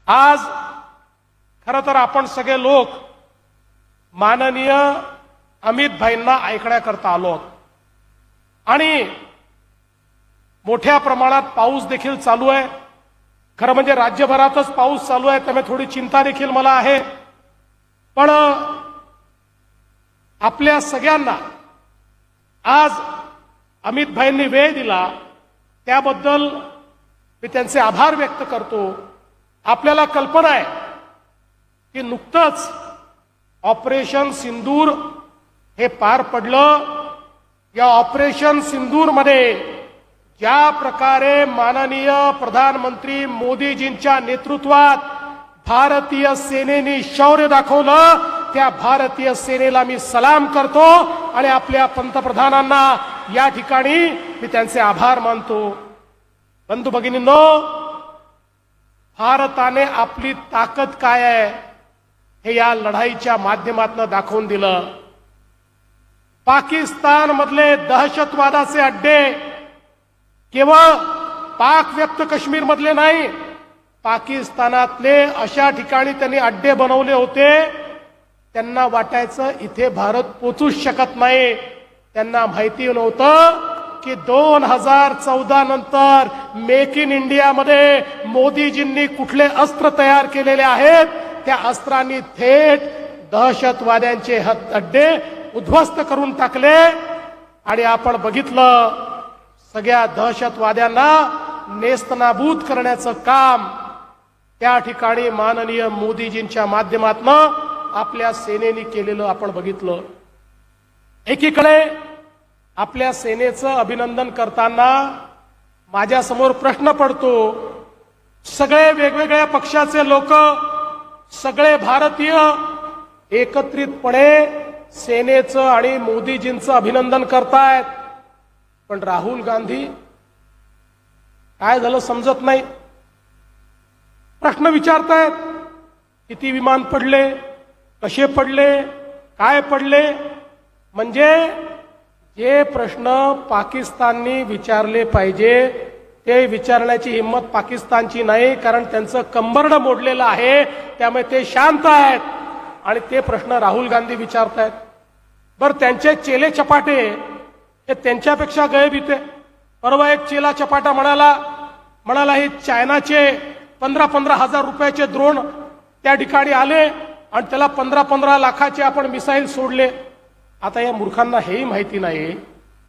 आज खरं तर आपण सगळे लोक माननीय अमित भाईंना ऐकण्याकरता आलो आहोत आणि मोठ्या प्रमाणात पाऊस देखील चालू आहे। खरं म्हणजे राज्यभरातच पाऊस चालू आहे, त्यामुळे थोडी चिंता देखील मला आहे। पण आपल्या सगळ्यांना आज अमित भाईंनी वेळ दिला त्याबद्दल मी त्यांचे आभार व्यक्त करतो। आपल्याला कल्पना आहे की नुकतंच ऑपरेशन सिंदूर हे पार पडलं। या ऑपरेशन सिंदूर मध्ये ज्या प्रकारे माननीय प्रधानमंत्री मोदीजींच्या नेतृत्वात भारतीय सेनेने शौर्य दाखवलं, त्या भारतीय सेनेला मी सलाम करतो आणि आपल्या पंतप्रधानांना या ठिकाणी मी त्यांचे आभार मानतो। बंधू भगिनींनो, भारताने आपली ताकद काय आहे हे या लढाईच्या माध्यमातून दाखवून दिलं। पाकिस्तान मधले दहशतवादाचे अड्डे केवळ पाक व्यक्त काश्मीर मधले नाही, पाकिस्तानातले अशा ठिकाणी त्यांनी अड्डे बनवले होते। त्यांना वाटायचं इथे भारत पोचूच शकत नाही। त्यांना माहिती नव्हतं की 2014 नंतर मेक इन इंडिया मध्ये मोदीजींनी कुठले अस्त्र तयार केलेले आहेत। त्या अस्त्रांनी थेट दहशतवाद्यांचे अड्डे उद्ध्वस्त करून टाकले आणि आपण बघितलं सगळ्या दहशतवाद्यांना नेस्तनाबूत करण्याचं काम त्या ठिकाणी माननीय मोदीजींच्या माध्यमातून आपल्या सेनेने केलेलं आपण बघितलं। एकीकडे आपल्या सेनेचं अभिनंदन करताना माझ्या समोर प्रश्न पडतो, सगळे वेगवेगळ्या पक्षाचे लोक, सगळे भारतीय एकत्रितपणे सेनेचं आणि मोदीजींचं अभिनंदन करतायत, पण राहुल गांधी काय झालं समजत नाही। प्रश्न विचारतायत, किती विमान पडले, कसे पडले, काय पडले, म्हणजे जे प्रश्न पाकिस्ताननी विचारले पाहिजे ते विचारण्याची हिम्मत पाकिस्तानची नाही, कारण त्यांचं कंबरडं मोडलेलं आहे। त्यामुळे ते शांत आहेत आणि ते प्रश्न राहुल गांधी विचारतायत। बरं, त्यांचे चेले चपाटे हे त्यांच्यापेक्षा गैरबीते। परवा एक चेला चपाटा म्हणाला हे चायनाचे 15-15 हजार रुपयाचे ड्रोन त्या ठिकाणी आले आणि त्याला 15-15 लाखाचे आपण मिसाईल सोडले। आता या मूर्खांना हेही माहिती नाही